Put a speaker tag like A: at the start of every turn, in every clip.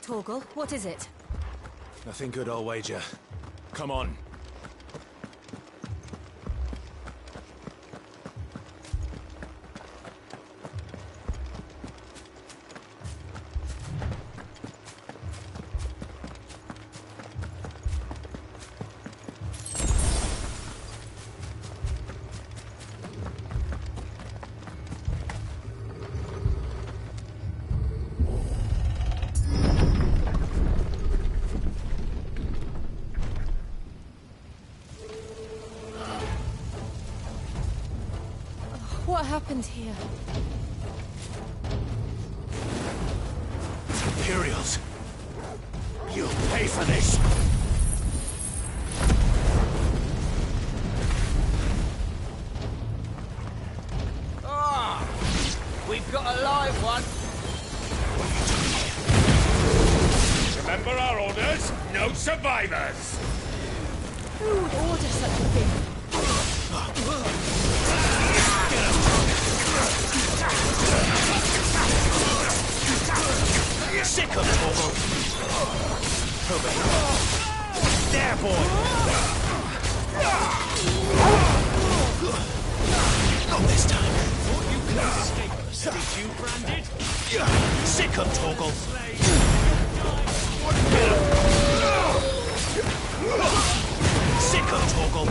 A: Torgal, what is it?
B: Nothing good, I'll wager. Come on.
A: What happened here?
B: Imperials! You'll pay for this!
C: Ah! We've got a live one!
D: Remember our orders? No survivors!
A: Who would order such a thing?
B: Sick of Torgal! Over here. There, boy! Not this time.
D: Thought you could escape us, did you, Branded?
B: Sick of Torgal! Sick of Torgal!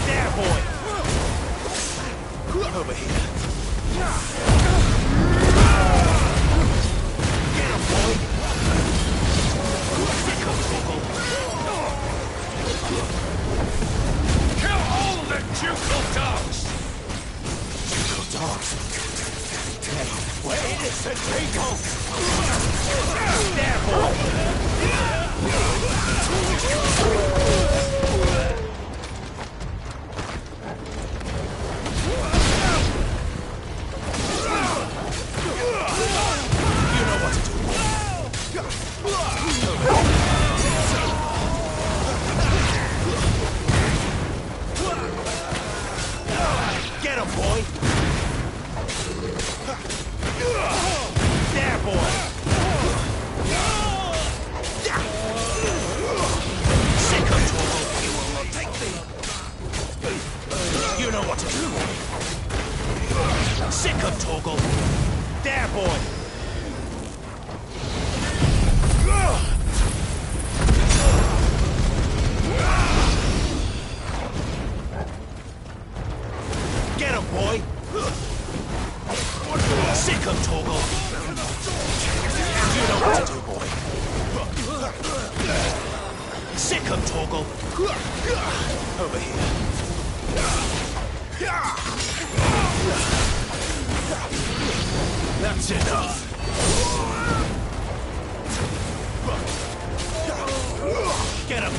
B: There, boy! Over here. Get him, boy! Sick of Torgal!
D: Kill all the ducal dogs!
B: Ducal dogs? Dead. Where is the Draco? There, boy! You know what to do. Get him, boy! There, boy! Sick of Torgal! You will not take me! You know what to do! Sick of Torgal! There, boy! Get him, boy! Sick of Torgal! You know what to do, boy! Sick of Torgal! Over here. That's enough! Get him!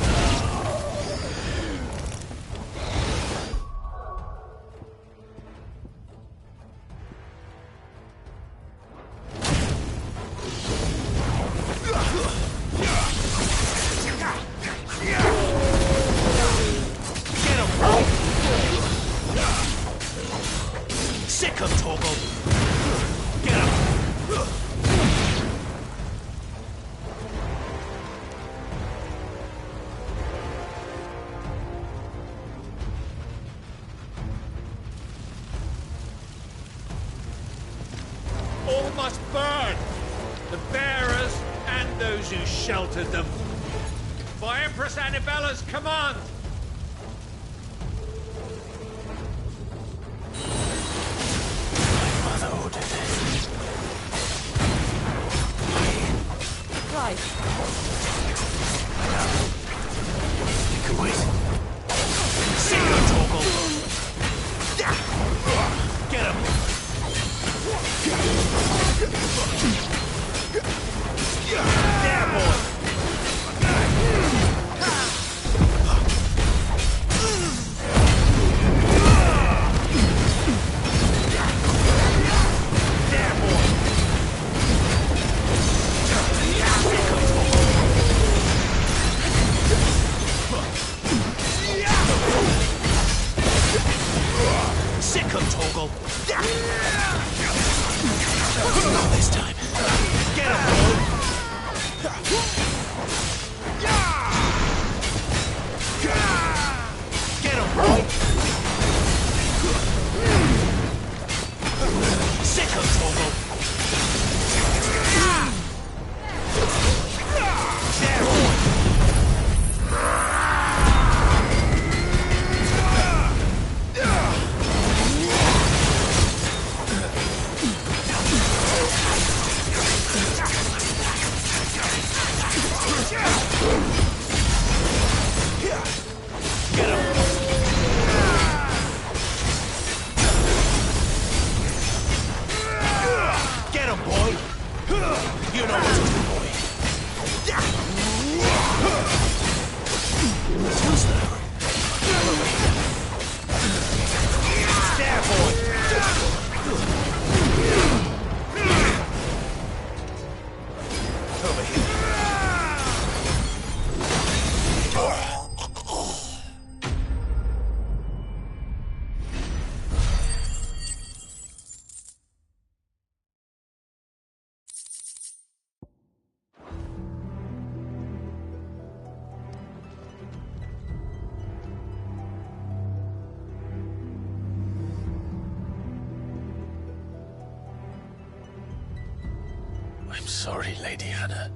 B: Sick of Torgal! Get him!
D: All must burn! The bearers and those who sheltered them. By Empress Annibella's command!
A: Right.
B: You can wait. Sick of Torgal! Get him! There, boy! There, boy! Torgal. Not this time. Get him, boy! Get him, boy! Sick of Torgal! There, boy! Get him, boy! You know what to do, boy. Too slow. There, boy! Over here. I'm sorry, Lady Hannah.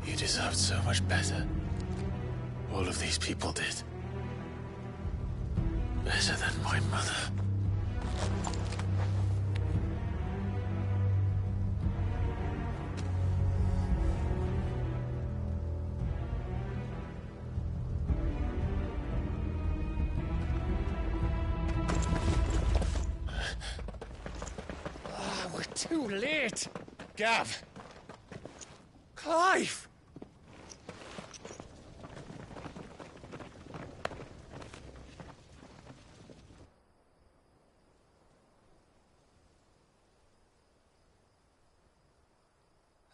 B: You deserved so much better. All of these people did. Better than my mother.
C: Too late!
B: Gav! Clive!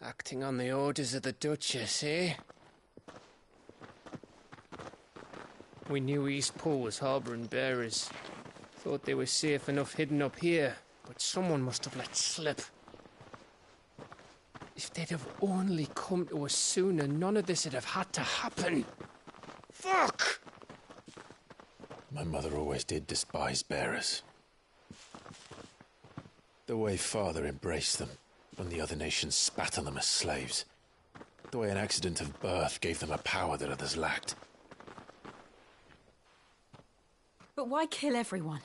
C: Acting on the orders of the Duchess, eh? We knew Eastpool was harbouring bearers. Thought they were safe enough hidden up here, but someone must have let slip. If they'd have only come to us sooner, none of this would have had to happen. Fuck!
B: My mother always did despise bearers. The way Father embraced them when the other nations spat on them as slaves. The way an accident of birth gave them a power that others lacked.
A: But why kill everyone?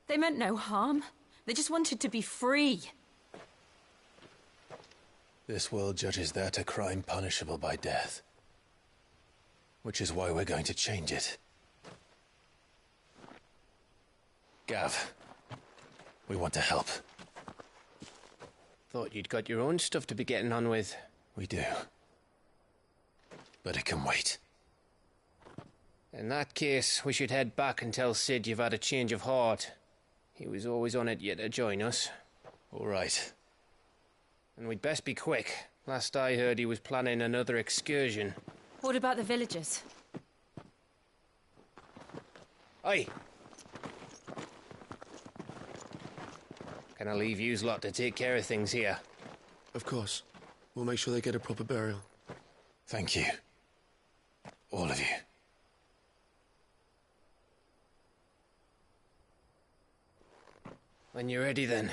A: They meant no harm. They just wanted to be free.
B: This world judges that a crime punishable by death. Which is why we're going to change it. Gav, we want to help.
C: Thought you'd got your own stuff to be getting on with.
B: We do. But it can wait.
C: In that case, we should head back and tell Sid you've had a change of heart. He was always on it yet to join us.
B: All right.
C: And we'd best be quick. Last I heard, he was planning another excursion.
A: What about the villagers?
C: Aye. Can I leave yous lot to take care of things here?
E: Of course. We'll make sure they get a proper burial.
B: Thank you. All of you.
C: When you're ready, then.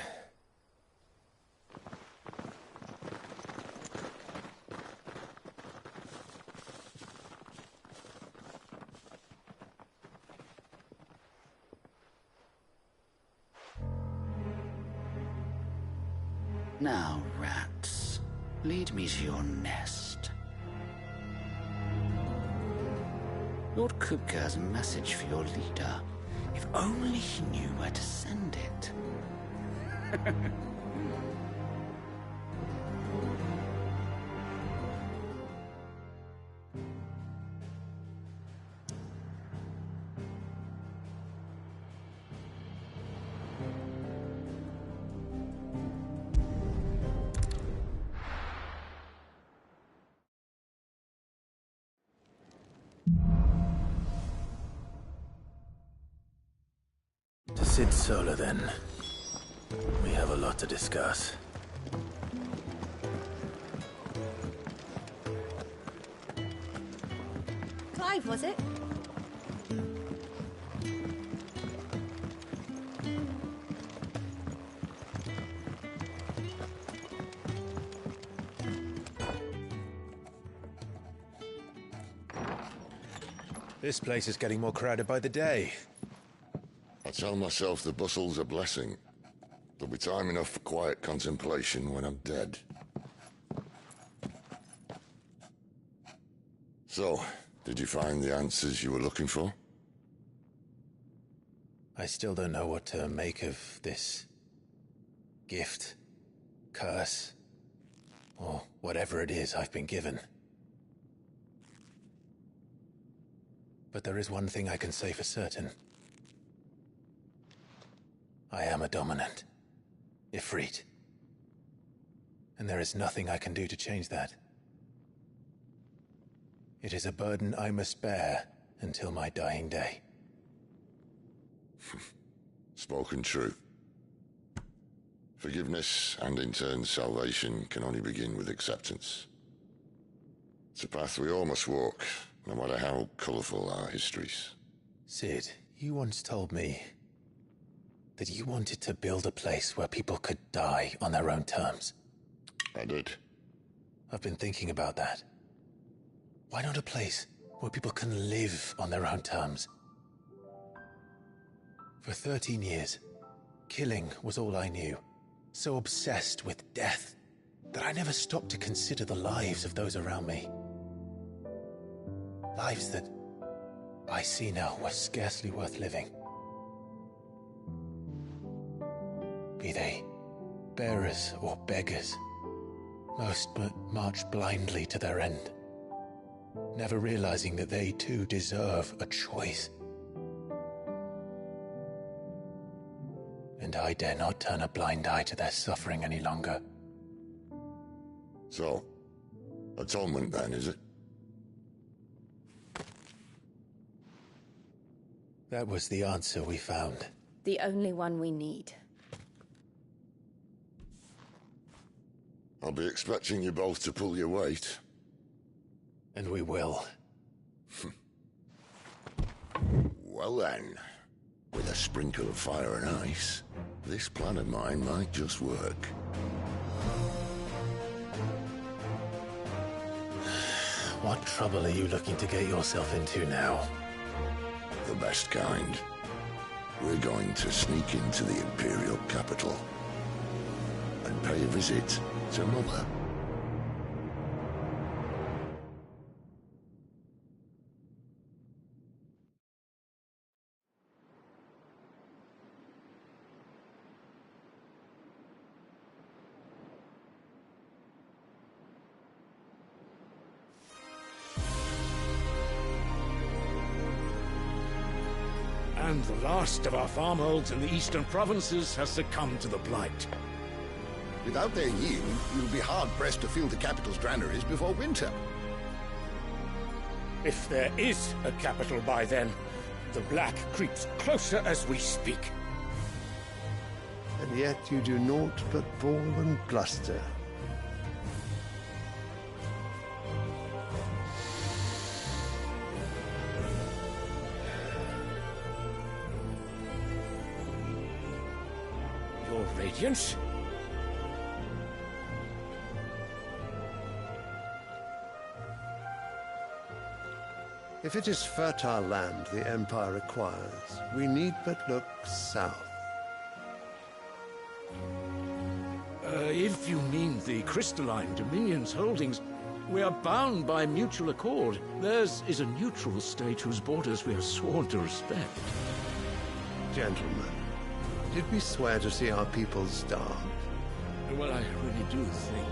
F: Now, rats, lead me to your nest. Lord Kupka has a message for your leader. If only he knew where to send it.
B: Cid Solar, then. We have a lot to discuss.
G: Clive, was it?
B: This place is getting more crowded by the day.
H: I tell myself the bustle's a blessing. There'll be time enough for quiet contemplation when I'm dead. So, did you find the answers you were looking for?
B: I still don't know what to make of this gift, curse, or whatever it is I've been given. But there is one thing I can say for certain. I am a dominant, Ifrit. And there is nothing I can do to change that. It is a burden I must bear until my dying day.
H: Spoken true. Forgiveness, and in turn salvation, can only begin with acceptance. It's a path we all must walk, no matter how colourful our histories.
B: Cid, you once told me that you wanted to build a place where people could die on their own terms.
H: I did.
B: I've been thinking about that. Why not a place where people can live on their own terms? For 13 years, killing was all I knew. So obsessed with death that I never stopped to consider the lives of those around me. Lives that I see now were scarcely worth living. Be they bearers or beggars, most but march blindly to their end, never realizing that they too deserve a choice. And I dare not turn a blind eye to their suffering any longer.
H: So, atonement then, is it?
B: That was the answer we found.
G: The only one we need.
H: I'll be expecting you both to pull your weight.
B: And we will.
H: Well then, with a sprinkle of fire and ice, this plan of mine might just work.
B: What trouble are you looking to get yourself into now?
H: The best kind. We're going to sneak into the Imperial capital and pay a visit to Mother.
D: And the last of our farmholds in the eastern provinces has succumbed to the blight.
I: Without their yield, you'll be hard-pressed to fill the capital's granaries before winter.
D: If there is a capital by then, the black creeps closer as we speak.
J: And yet you do naught but bawl and bluster.
D: Your Radiance?
J: If it is fertile land the Empire requires, we need but look south.
D: If you mean the crystalline Dominion's holdings, we are bound by mutual accord. Theirs is a neutral state whose borders we are sworn to respect.
J: Gentlemen, did we swear to see our people starve?
D: Well, I really do think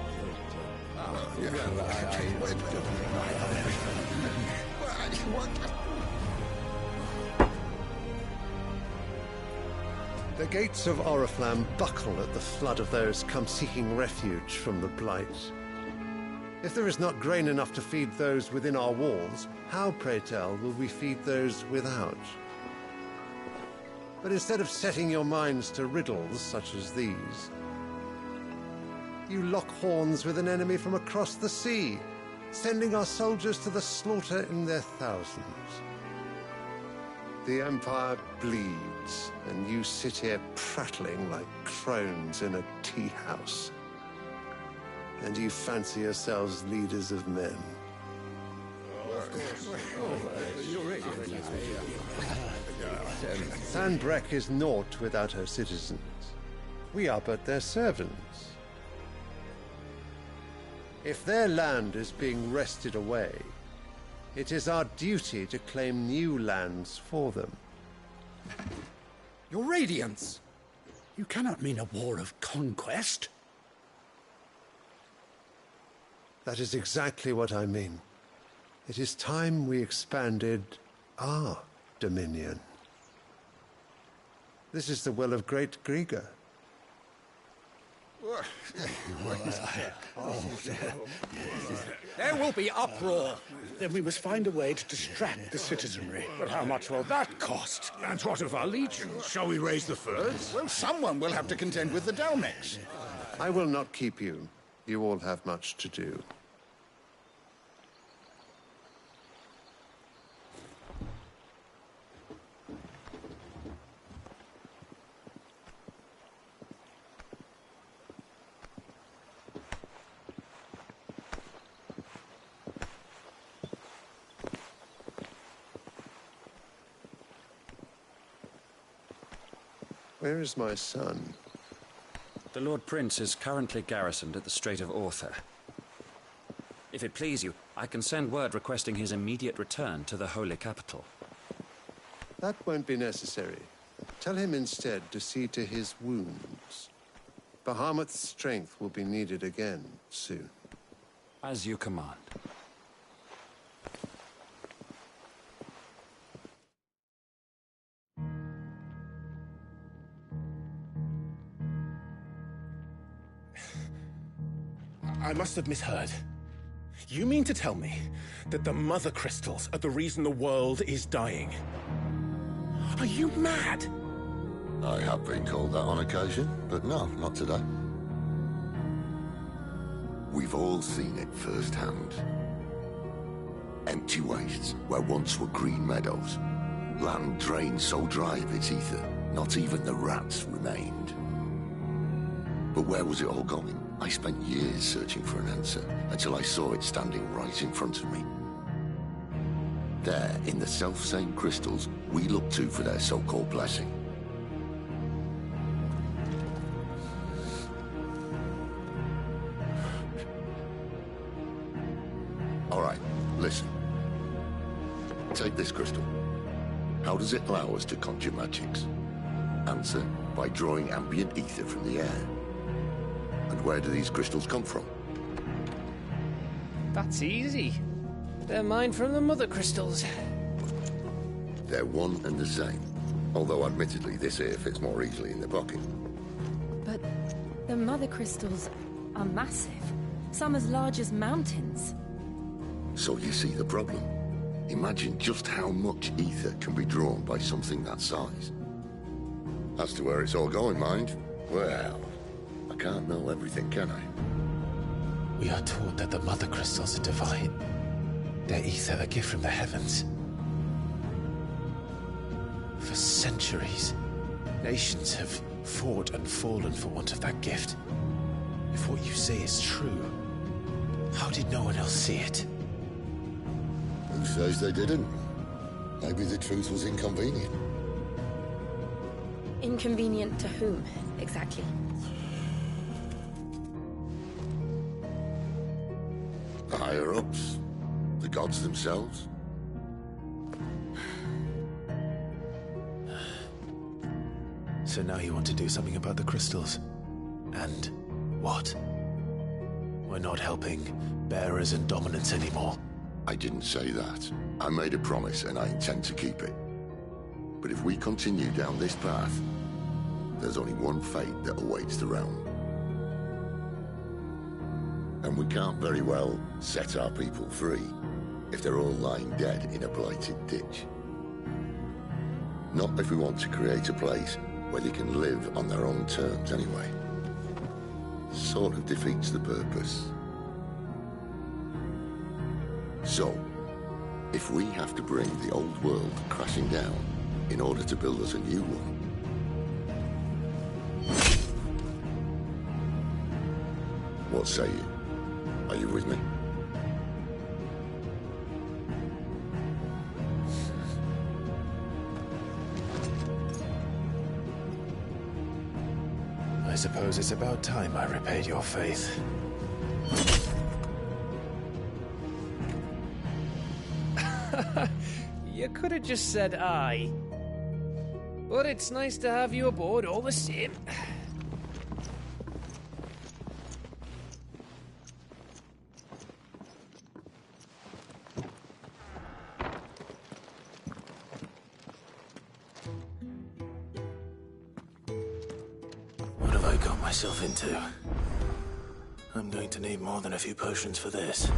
J: The gates of Oriflamme buckle at the flood of those come seeking refuge from the Blight. If there is not grain enough to feed those within our walls, how, pray tell, will we feed those without? But instead of setting your minds to riddles such as these, you lock horns with an enemy from across the sea, sending our soldiers to the slaughter in their thousands. The Empire bleeds, and you sit here prattling like crones in a tea house. And you fancy yourselves leaders of men. Sanbreque is naught without her citizens. We are but their servants. If their land is being wrested away, it is our duty to claim new lands for them.
K: Your Radiance! You cannot mean a war of conquest.
J: That is exactly what I mean. It is time we expanded our dominion. This is the will of great Griga.
K: There will be uproar. Then we must find a way to distract the citizenry. But how much will that cost?
D: And what of our legions? Shall we raise the furs?
I: Well, someone will have to contend with the Dalmex.
J: I will not keep you. You all have much to do. Where is my son?
L: The Lord Prince is currently garrisoned at the Strait of Orther. If it please you, I can send word requesting his immediate return to the Holy Capital.
J: That won't be necessary. Tell him instead to see to his wounds. Bahamut's strength will be needed again soon.
L: As you command.
B: I must have misheard. You mean to tell me that the Mother Crystals are the reason the world is dying? Are you mad?
H: I have been called that on occasion, but no, not today. We've all seen it firsthand. Empty wastes where once were green meadows. Land drained so dry of its ether, not even the rats remained. But where was it all going? I spent years searching for an answer, until I saw it standing right in front of me. There, in the self-same crystals we look to for their so-called blessing. All right, listen. Take this crystal. How does it allow us to conjure magics? Answer, by drawing ambient ether from the air. And where do these crystals come from?
C: That's easy. They're mine from the Mother Crystals.
H: They're one and the same. Although admittedly this here fits more easily in the pocket.
A: But the Mother Crystals are massive. Some as large as mountains.
H: So you see the problem. Imagine just how much ether can be drawn by something that size. As to where it's all going, mind, well, I can't know everything, can I?
B: We are taught that the Mother Crystals are divine. Their ether a gift from the heavens. For centuries, nations have fought and fallen for want of that gift. If what you say is true, how did no one else see it?
H: Who says they didn't? Maybe the truth was inconvenient.
G: Inconvenient to whom, exactly?
H: The higher-ups? The gods themselves?
B: So now you want to do something about the crystals? And what? We're not helping bearers and dominants anymore.
H: I didn't say that. I made a promise and I intend to keep it. But if we continue down this path, there's only one fate that awaits the realm. And we can't very well set our people free if they're all lying dead in a blighted ditch. Not if we want to create a place where they can live on their own terms anyway. Sort of defeats the purpose. So, if we have to bring the old world crashing down in order to build us a new one, what say you? Are you with me?
B: I suppose it's about time I repaid your faith.
C: You could have just said aye. But it's nice to have you aboard all the same.
B: What have I got myself into? I'm going to need more than a few potions for this.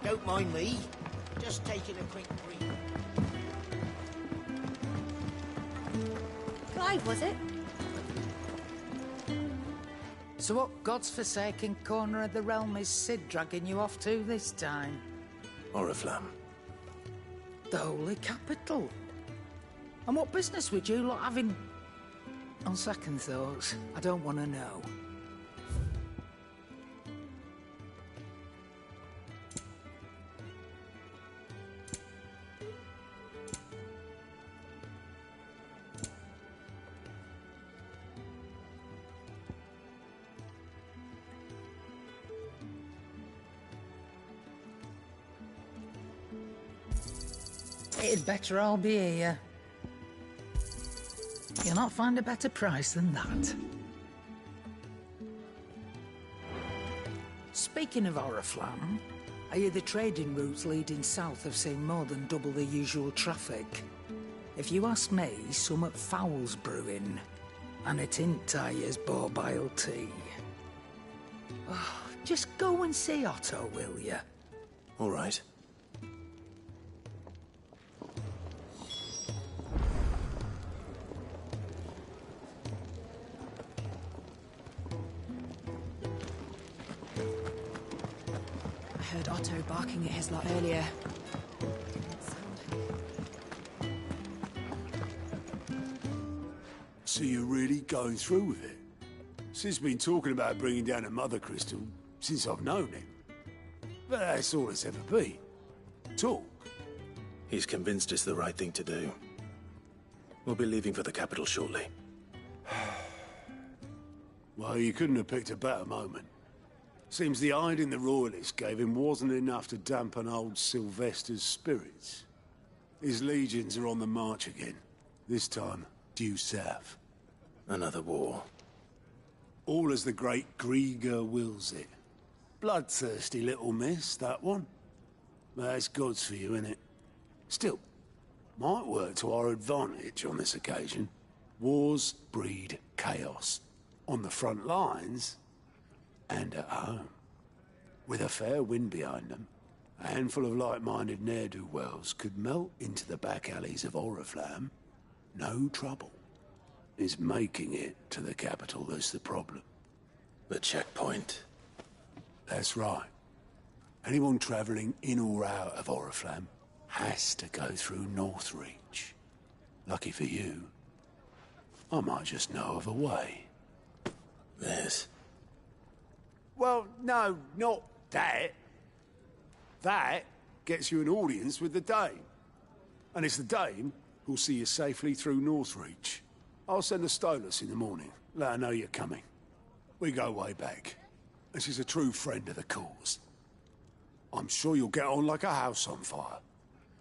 M: Don't mind me. Just taking a quick breathe.
N: Clive, was it?
O: So what God's forsaken corner of the realm is Cid dragging you off to this time?
B: Oriflamme.
O: The Holy Capital. And what business would you lot having? On second thoughts, I don't want to know. It'd better all be here. You'll not find a better price than that. Speaking of Oriflamme, I hear the trading routes leading south have seen more than double the usual traffic. If you ask me, summat foul's brewing, and it ain't Tyre's borbile tea. Oh, just go and see Otto, will you?
B: All right.
A: I heard Otto barking at his lot earlier.
P: So you're really going through with it? Sid's been talking about bringing down a Mother Crystal since I've known him. But that's all it's ever been. Talk.
B: He's convinced it's the right thing to do. We'll be leaving for the capital shortly.
P: Well, you couldn't have picked a better moment. Seems the hiding the Royalists gave him wasn't enough to dampen old Sylvester's spirits. His legions are on the march again. This time, due south.
B: Another war.
P: All as the great Grieger wills it. Bloodthirsty little miss, that one. That's God's for you, innit? Still, might work to our advantage on this occasion. Wars breed chaos. On the front lines, and at home. With a fair wind behind them, a handful of like-minded ne'er-do-wells could melt into the back alleys of Oriflamme. No trouble. It's making it to the capital that's the problem.
B: The checkpoint.
P: That's right. Anyone travelling in or out of Oriflamme has to go through Northreach. Lucky for you, I might just know of a way.
B: This.
P: Well, no, not that. That gets you an audience with the Dame. And it's the Dame who'll see you safely through Northreach. I'll send the Stolas in the morning. Let her know you're coming. We go way back. And she's a true friend of the cause. I'm sure you'll get on like a house on fire.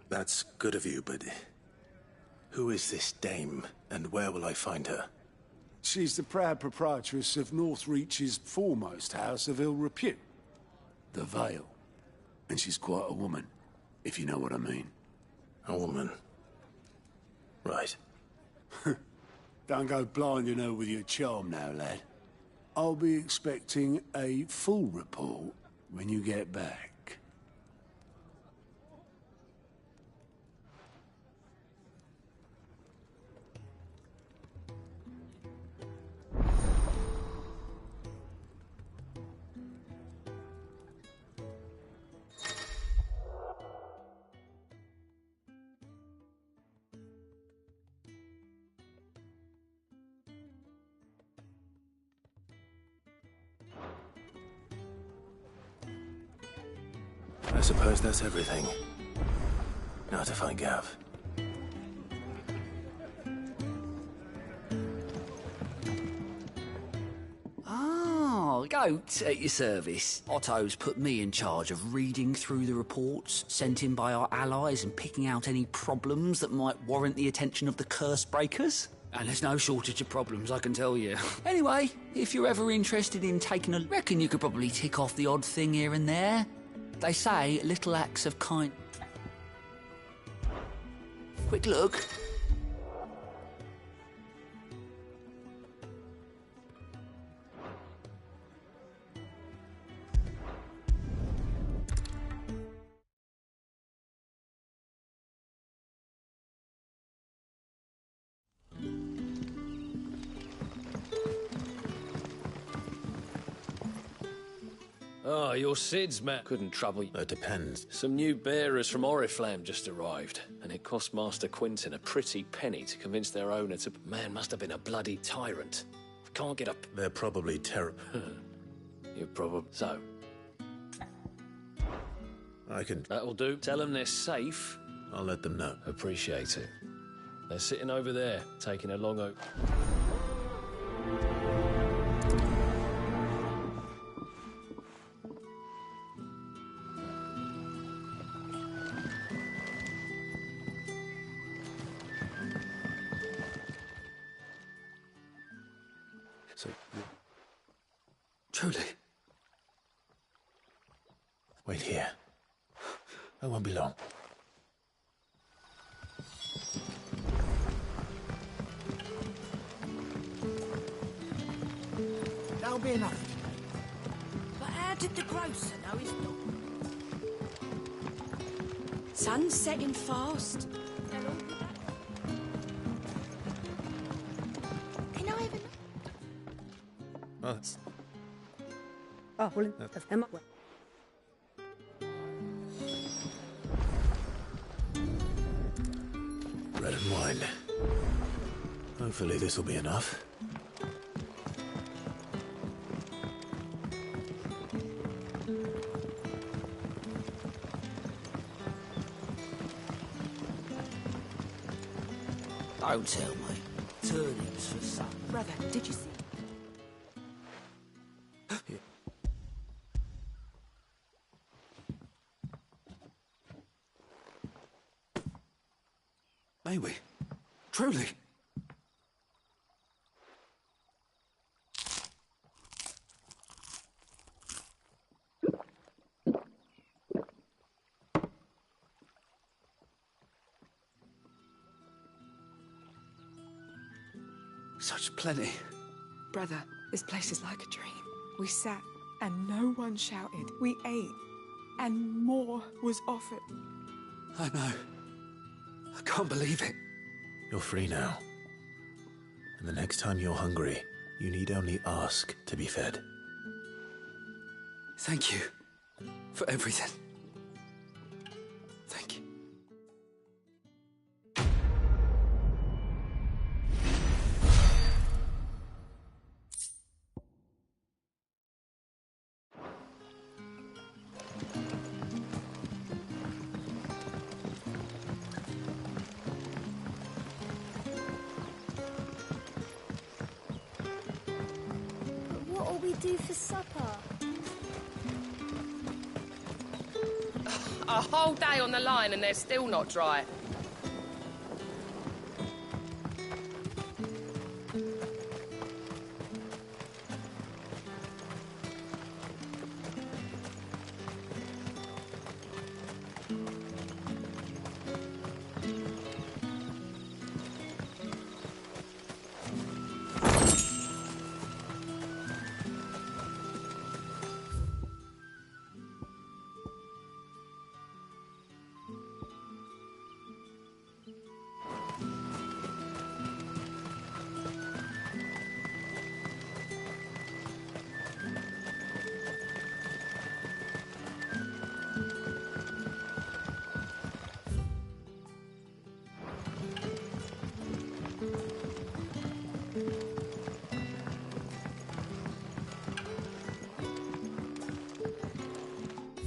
B: That's good of you, but... who is this Dame, and where will I find her?
P: She's the proud proprietress of Northreach's foremost house of ill repute. The Vale. And she's quite a woman, if you know what I mean.
B: A woman. Right.
P: Don't go blinding her with your charm now, lad. I'll be expecting a full report when you get back.
B: I suppose that's everything. Now to find Gav.
F: Oh, Goat at your service. Otto's put me in charge of reading through the reports sent in by our allies and picking out any problems that might warrant the attention of the curse breakers. And there's no shortage of problems, I can tell you. Anyway, if you're ever interested in taking a... reckon you could probably tick off the odd thing here and there. They say little acts of kind... Quick look.
N: Oh, your Sid's map couldn't trouble you.
B: It depends.
N: Some new bearers from Oriflamme just arrived, and it cost Master Quinton a pretty penny to convince their owner to... Man must have been a bloody tyrant. Can't get up.
B: They're probably terrible.
N: You're probably... So?
B: I can...
N: That'll do. Tell them they're safe.
B: I'll let them know.
N: Appreciate it. They're sitting over there, taking a long oak.
B: So...
F: Truly?
B: Wait here. I won't be long.
M: That'll be enough. But how did the grocer know his dog?
G: Sun's setting fast. Can I even...
B: Oh,
G: Oh, well, am I...
B: bread and wine. Hopefully this will be enough.
F: Don't tell me. Turnings for some.
G: Brother, did you see...
F: May we? Truly? Such plenty.
Q: Brother, this place is like a dream. We sat and no one shouted. We ate and more was offered.
F: I know. I can't believe it.
B: You're free now. And the next time you're hungry, you need only ask to be fed.
F: Thank you for everything. Thank you.
R: a whole day on the line and they're still not dry.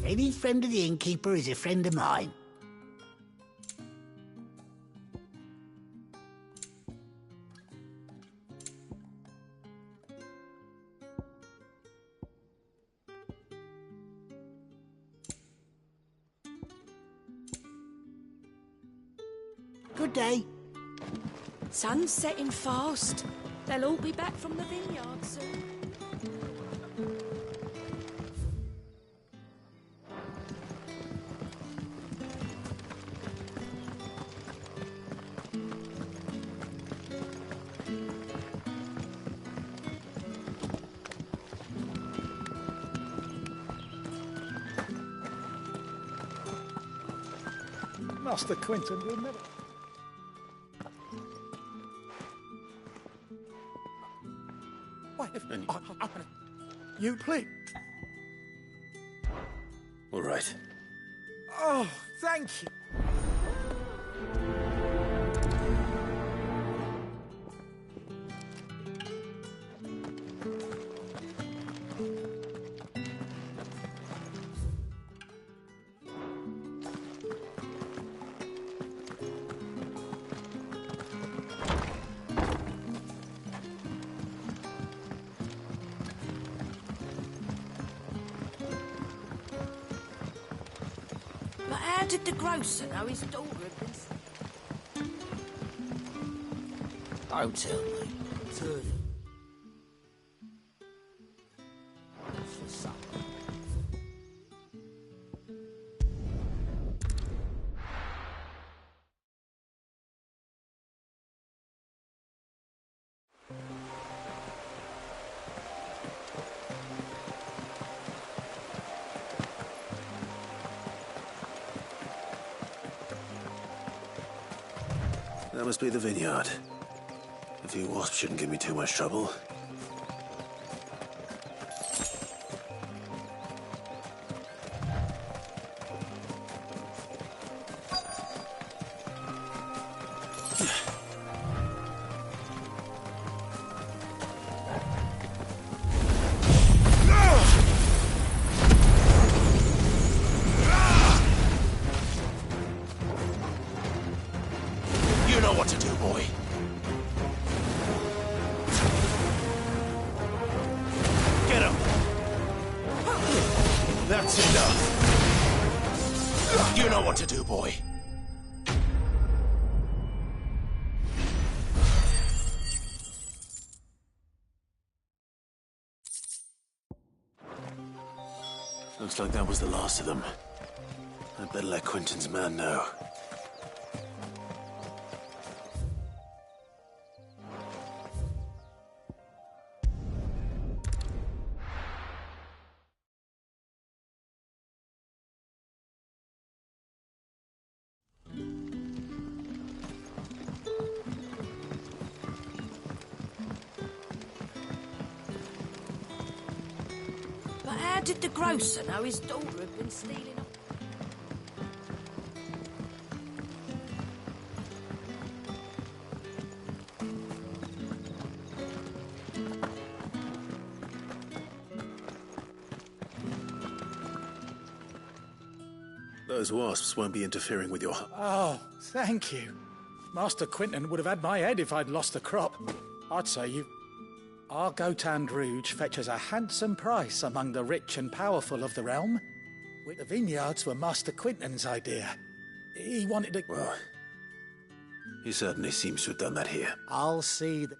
S: Any friend of the innkeeper is a friend of mine. Good day.
M: Sun's setting fast. They'll all be back from the vineyard soon.
K: Master Quentin will never... Wait, you please.
B: All right.
K: Oh, thank you.
M: But how did the grocer know his daughter had been...
F: Don't tell me. Turn. For supper.
B: That must be the vineyard. A few wasps shouldn't give me too much trouble. You know what to do, boy. Get him. That's enough. You know what to do, boy. Looks like that was the last of them. I'd better let Quentin's man know.
M: But how did the grocer know his daughter had been stealing up?
B: Those wasps won't be interfering with your...
K: Oh, thank you. Master Quentin would have had my head if I'd lost the crop. I'd say you... Our Gotand Rouge fetches a handsome price among the rich and powerful of the realm. The vineyards were Master Quinton's idea. He wanted to...
T: Well, he certainly seems to have done that here.
K: I'll see that...